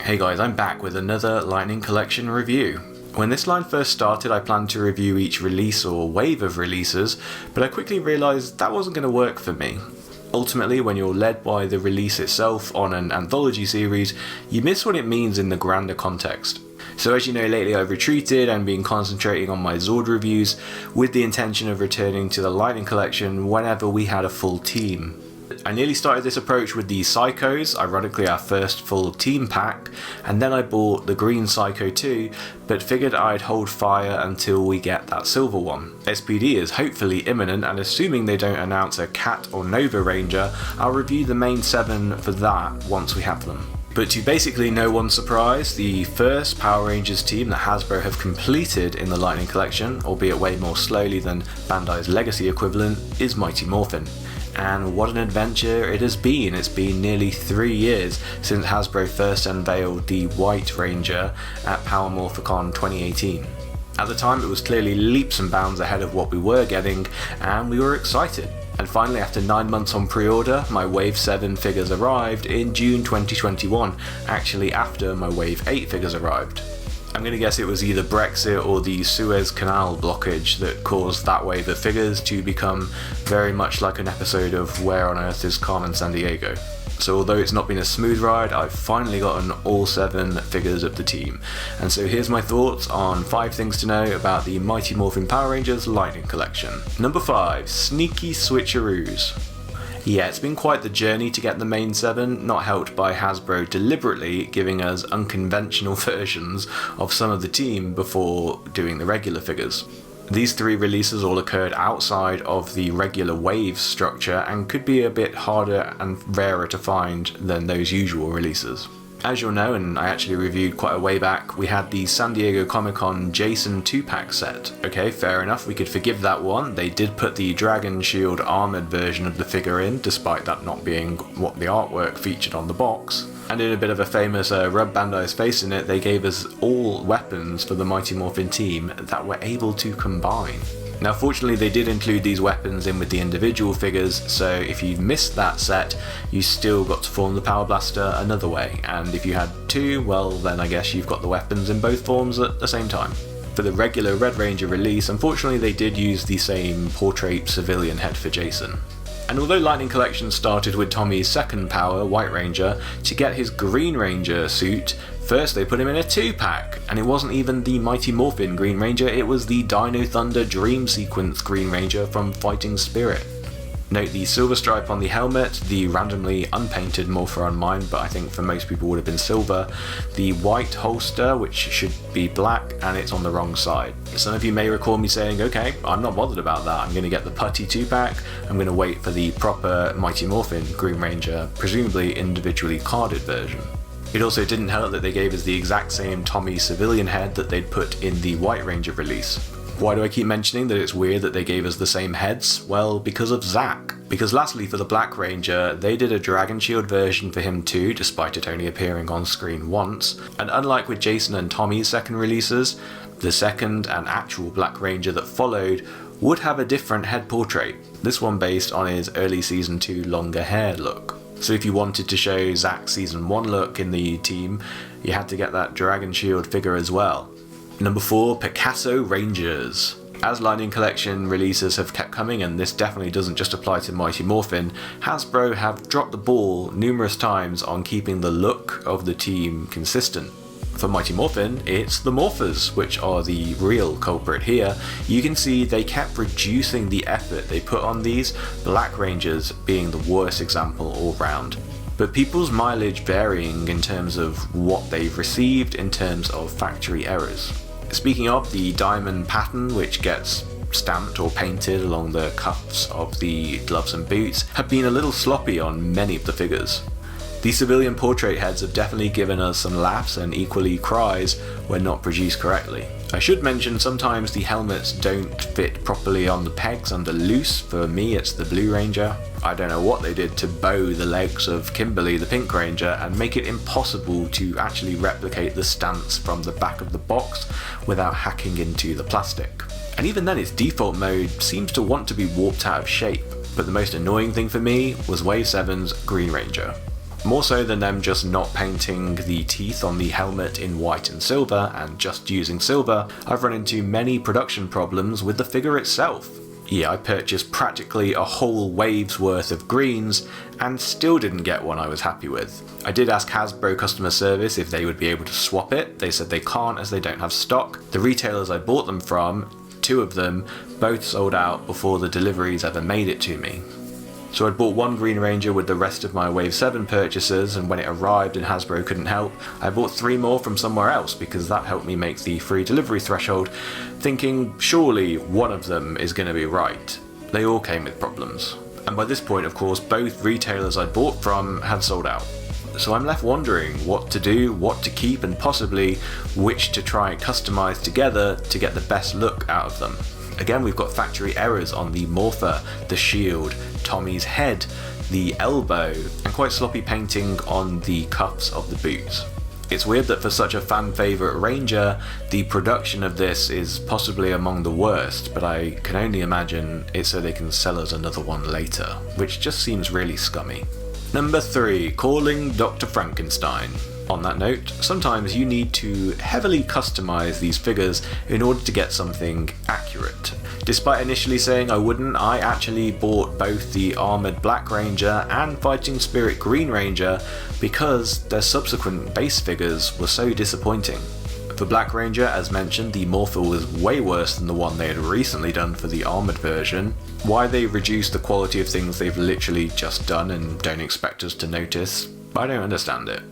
Hey guys, I'm back with another Lightning Collection review. When this line first started, I planned to review each release or wave of releases, but I quickly realised that wasn't going to work for me. Ultimately, when you're led by the release itself on an anthology series, you miss what it means in the grander context. So as you know, lately I've retreated and been concentrating on my Zord reviews with the intention of returning to the Lightning Collection whenever we had a full team. I nearly started this approach with the Psychos, ironically our first full team pack, and then I bought the green Psycho too, but figured I'd hold fire until we get that silver one. SPD is hopefully imminent, and assuming they don't announce a Cat or Nova Ranger, I'll review the main 7 for that once we have them. But to basically no one's surprise, the first Power Rangers team that Hasbro have completed in the Lightning Collection, albeit way more slowly than Bandai's legacy equivalent, is Mighty Morphin. And what an adventure it has been. It's been nearly 3 years since Hasbro first unveiled the White Ranger at Power Morphicon 2018. At the time it was clearly leaps and bounds ahead of what we were getting, and we were excited. And finally, after 9 months on pre-order, my Wave 7 figures arrived in June 2021, actually after my Wave 8 figures arrived. I'm going to guess it was either Brexit or the Suez Canal blockage that caused that wave of figures to become very much like an episode of Where on Earth is Carmen Sandiego. So although it's not been a smooth ride, I've finally gotten all 7 figures of the team. And so here's my thoughts on 5 things to know about the Mighty Morphin Power Rangers Lightning Collection. Number 5, Sneaky Switcheroos. Yeah, it's been quite the journey to get the main 7, not helped by Hasbro deliberately giving us unconventional versions of some of the team before doing the regular figures. These 3 releases all occurred outside of the regular wave structure and could be a bit harder and rarer to find than those usual releases. As you'll know, and I actually reviewed quite a way back, we had the San Diego Comic-Con Jason 2-pack set. Okay, fair enough, we could forgive that one. They did put the Dragon Shield armoured version of the figure in, despite that not being what the artwork featured on the box. And in a bit of a famous rub Bandai's face in it, they gave us all weapons for the Mighty Morphin team that were able to combine. Now fortunately they did include these weapons in with the individual figures, so if you missed that set, you still got to form the Power Blaster another way, and if you had 2, well then I guess you've got the weapons in both forms at the same time. For the regular Red Ranger release, unfortunately they did use the same portrait civilian head for Jason. And although Lightning Collection started with Tommy's second power, White Ranger, to get his Green Ranger suit, first they put him in a 2-pack, and it wasn't even the Mighty Morphin Green Ranger, it was the Dino Thunder Dream Sequence Green Ranger from Fighting Spirit. Note the silver stripe on the helmet, the randomly unpainted morpher on mine, but I think for most people would have been silver, the white holster, which should be black, and it's on the wrong side. Some of you may recall me saying, okay, I'm not bothered about that, I'm going to get the putty 2-pack, I'm going to wait for the proper Mighty Morphin Green Ranger, presumably individually carded version. It also didn't help that they gave us the exact same Tommy civilian head that they'd put in the White Ranger release. Why do I keep mentioning that it's weird that they gave us the same heads? Well, because of Zack. Because lastly, for the Black Ranger, they did a Dragon Shield version for him too, despite it only appearing on screen once. And unlike with Jason and Tommy's second releases, the second and actual Black Ranger that followed would have a different head portrait, this one based on his early Season 2 longer hair look. So if you wanted to show Zack's Season 1 look in the team, you had to get that Dragon Shield figure as well. Number 4, Picasso Rangers. As Lightning Collection releases have kept coming, and this definitely doesn't just apply to Mighty Morphin, Hasbro have dropped the ball numerous times on keeping the look of the team consistent. For Mighty Morphin, it's the Morphers, which are the real culprit here. You can see they kept reducing the effort they put on these, Black Rangers being the worst example all round. But people's mileage varying in terms of what they've received in terms of factory errors. Speaking of the diamond pattern, which gets stamped or painted along the cuffs of the gloves and boots, have been a little sloppy on many of the figures. The civilian portrait heads have definitely given us some laughs and equally cries when not produced correctly. I should mention sometimes the helmets don't fit properly on the pegs under loose. For me it's the Blue Ranger. I don't know what they did to bow the legs of Kimberly the Pink Ranger and make it impossible to actually replicate the stance from the back of the box without hacking into the plastic. And even then its default mode seems to want to be warped out of shape. But the most annoying thing for me was Wave 7's Green Ranger. More so than them just not painting the teeth on the helmet in white and silver and just using silver, I've run into many production problems with the figure itself. Yeah, I purchased practically a whole wave's worth of greens and still didn't get one I was happy with. I did ask Hasbro customer service if they would be able to swap it. They said they can't as they don't have stock. The retailers I bought them from, 2 of them, both sold out before the deliveries ever made it to me. So I'd bought one Green Ranger with the rest of my Wave 7 purchases, and when it arrived and Hasbro couldn't help, I bought 3 more from somewhere else because that helped me make the free delivery threshold, thinking surely one of them is going to be right. They all came with problems. And by this point, of course, both retailers I bought from had sold out. So I'm left wondering what to do, what to keep, and possibly which to try and customize together to get the best look out of them. Again, we've got factory errors on the Morpher, the shield, Tommy's head, the elbow, and quite sloppy painting on the cuffs of the boots. It's weird that for such a fan favourite Ranger, the production of this is possibly among the worst, but I can only imagine it's so they can sell us another one later, which just seems really scummy. Number 3, calling Dr. Frankenstein. On that note, sometimes you need to heavily customize these figures in order to get something accurate. Despite initially saying I wouldn't, I actually bought both the Armoured Black Ranger and Fighting Spirit Green Ranger because their subsequent base figures were so disappointing. For Black Ranger, as mentioned, the Morpher was way worse than the one they had recently done for the armoured version. Why they reduced the quality of things they've literally just done and don't expect us to notice, I don't understand it.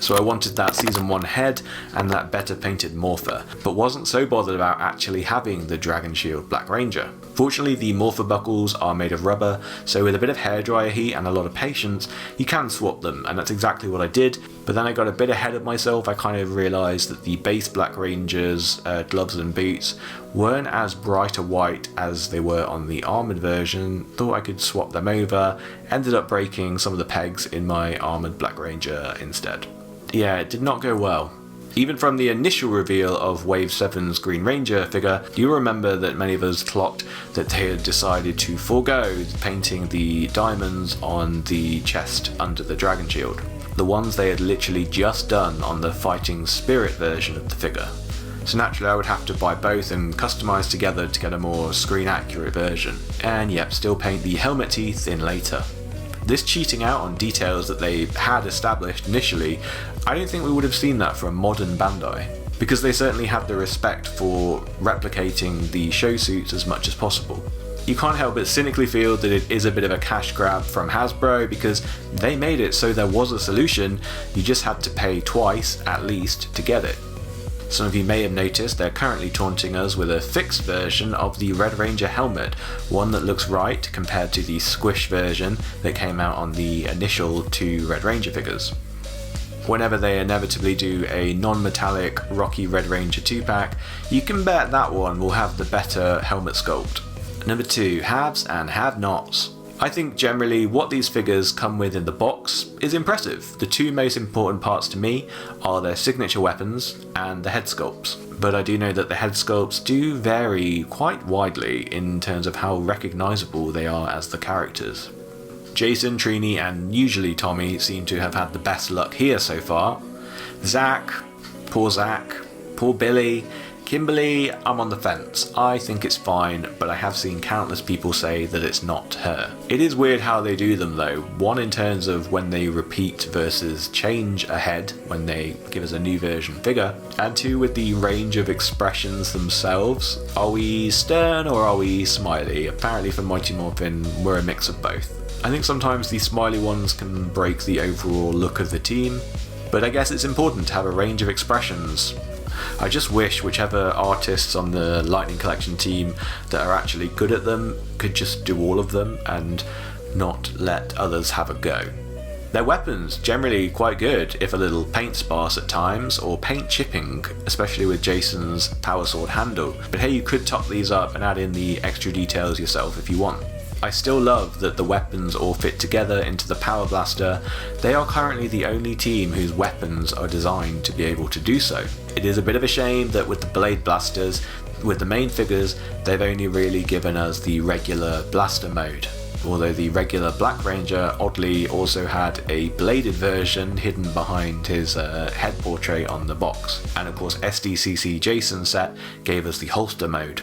So I wanted that Season 1 head and that better painted Morpher, but wasn't so bothered about actually having the Dragon Shield Black Ranger. Fortunately, the Morpher buckles are made of rubber, so with a bit of hairdryer heat and a lot of patience, you can swap them, and that's exactly what I did. But then I got a bit ahead of myself. I kind of realised that the base Black Ranger's gloves and boots weren't as bright a white as they were on the armoured version. Thought I could swap them over, ended up breaking some of the pegs in my armoured Black Ranger instead. Yeah, it did not go well. Even from the initial reveal of Wave 7's Green Ranger figure, you'll remember that many of us clocked that they had decided to forego painting the diamonds on the chest under the Dragon Shield. The ones they had literally just done on the Fighting Spirit version of the figure. So naturally I would have to buy both and customise together to get a more screen accurate version. And yep, still paint the helmet teeth in later. This cheating out on details that they had established initially, I don't think we would have seen that from modern Bandai, because they certainly had the respect for replicating the show suits as much as possible. You can't help but cynically feel that it is a bit of a cash grab from Hasbro because they made it so there was a solution, you just had to pay twice at least to get it. Some of you may have noticed they're currently taunting us with a fixed version of the Red Ranger helmet, one that looks right compared to the squish version that came out on the initial 2 Red Ranger figures. Whenever they inevitably do a non-metallic Rocky Red Ranger 2-pack, you can bet that one will have the better helmet sculpt. Number 2, haves and have-nots. I think generally what these figures come with in the box is impressive. The 2 most important parts to me are their signature weapons and the head sculpts. But I do know that the head sculpts do vary quite widely in terms of how recognisable they are as the characters. Jason, Trini and usually Tommy seem to have had the best luck here so far. Zach, poor Billy, Kimberly, I'm on the fence. I think it's fine, but I have seen countless people say that it's not her. It is weird how they do them though, one in terms of when they repeat versus change a head when they give us a new version figure, and 2 with the range of expressions themselves. Are we stern or are we smiley? Apparently for Mighty Morphin we're a mix of both. I think sometimes the smiley ones can break the overall look of the team, but I guess it's important to have a range of expressions. I just wish whichever artists on the Lightning Collection team that are actually good at them could just do all of them and not let others have a go. Their weapons generally quite good, if a little paint sparse at times, or paint chipping, especially with Jason's power sword handle, but hey, you could top these up and add in the extra details yourself if you want. I still love that the weapons all fit together into the Power Blaster. They are currently the only team whose weapons are designed to be able to do so. It is a bit of a shame that with the Blade Blasters, with the main figures, they've only really given us the regular blaster mode. although the regular Black Ranger oddly also had a bladed version hidden behind his head portrait on the box. And of course SDCC Jason's set gave us the holster mode.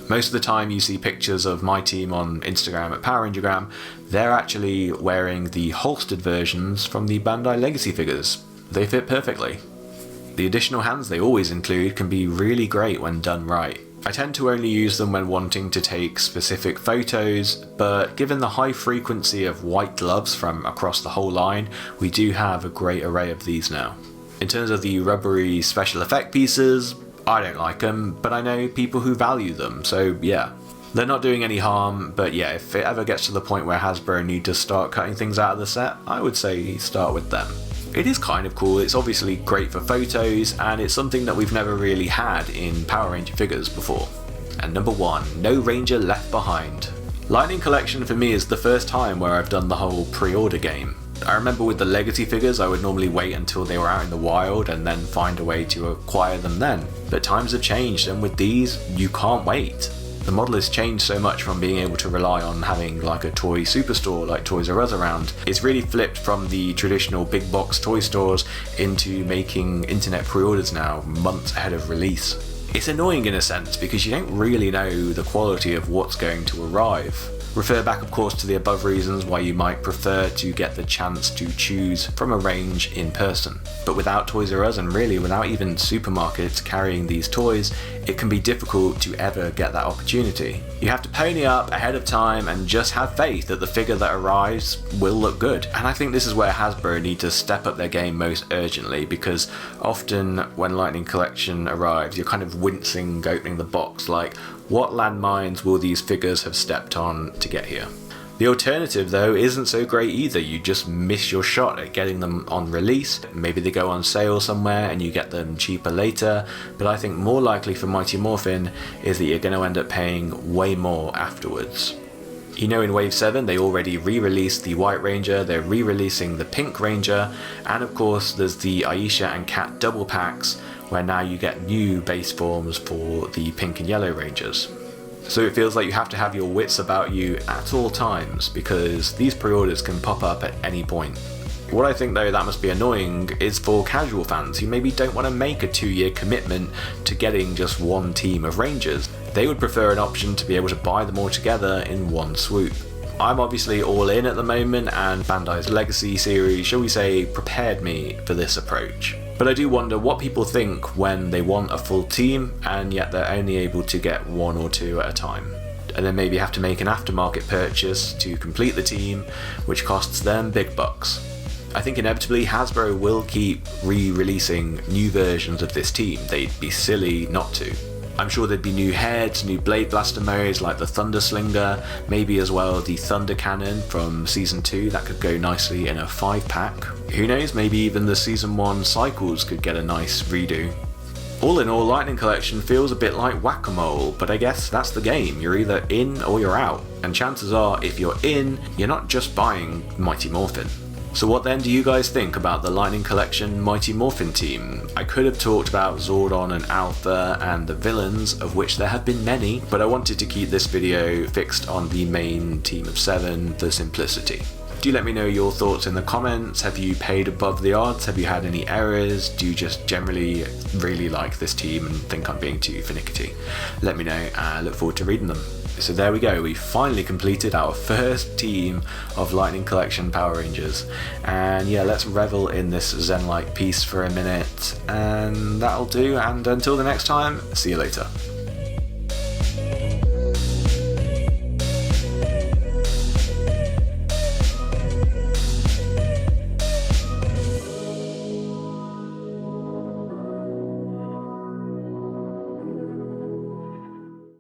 Most of the time you see pictures of my team on Instagram at Power Rangergram, they're actually wearing the holstered versions from the Bandai Legacy figures. They fit perfectly. The additional hands they always include can be really great when done right. I tend to only use them when wanting to take specific photos, but given the high frequency of white gloves from across the whole line, we do have a great array of these now. In terms of the rubbery special effect pieces, I don't like them, but I know people who value them, so yeah. They're not doing any harm, but yeah, if it ever gets to the point where Hasbro need to start cutting things out of the set, I would say start with them. It is kind of cool, it's obviously great for photos, and it's something that we've never really had in Power Ranger figures before. And number 1, no Ranger left behind. Lightning Collection for me is the first time where I've done the whole pre-order game. I remember with the Legacy figures I would normally wait until they were out in the wild and then find a way to acquire them then. But times have changed, and with these, you can't wait. The model has changed so much from being able to rely on having like a toy superstore like Toys R Us around. It's really flipped from the traditional big box toy stores into making internet pre-orders now months ahead of release. It's annoying in a sense because you don't really know the quality of what's going to arrive. Refer back of course to the above reasons why you might prefer to get the chance to choose from a range in person. But without Toys R Us and really without even supermarkets carrying these toys, it can be difficult to ever get that opportunity. You have to pony up ahead of time and just have faith that the figure that arrives will look good. And I think this is where Hasbro need to step up their game most urgently, because often when Lightning Collection arrives, you're kind of wincing opening the box like, what landmines will these figures have stepped on to get here? The alternative though isn't so great either. You just miss your shot at getting them on release. Maybe they go on sale somewhere and you get them cheaper later, but I think more likely for Mighty Morphin is that you're going to end up paying way more afterwards. You know, in Wave 7 they already re-released the White Ranger, they're re-releasing the Pink Ranger, and of course there's the Aisha and Cat double packs where now you get new base forms for the Pink and Yellow Rangers. So it feels like you have to have your wits about you at all times, because these pre-orders can pop up at any point. What I think though that must be annoying is for casual fans who maybe don't want to make a 2-year commitment to getting just one team of Rangers. They would prefer an option to be able to buy them all together in one swoop. I'm obviously all in at the moment, and Bandai's Legacy series, shall we say, prepared me for this approach. But I do wonder what people think when they want a full team and yet they're only able to get 1 or 2 at a time. And then maybe have to make an aftermarket purchase to complete the team, which costs them big bucks. I think inevitably Hasbro will keep re-releasing new versions of this team. They'd be silly not to. I'm sure there'd be new heads, new Blade Blaster modes like the Thunder Slinger, maybe as well the Thunder Cannon from Season 2 that could go nicely in a 5-pack. Who knows, maybe even the Season 1 cycles could get a nice redo. All in all, Lightning Collection feels a bit like whack-a-mole, but I guess that's the game. You're either in or you're out, and chances are if you're in, you're not just buying Mighty Morphin. So what then do you guys think about the Lightning Collection Mighty Morphin team? I could have talked about Zordon and Alpha and the villains, of which there have been many, but I wanted to keep this video fixed on the main team of 7 for simplicity. Do let me know your thoughts in the comments. Have you paid above the odds? Have you had any errors? Do you just generally really like this team and think I'm being too finicky? Let me know, I look forward to reading them. So there we go, we finally completed our first team of Lightning Collection Power Rangers. And yeah, let's revel in this zen-like piece for a minute, and that'll do, and until the next time, see you later.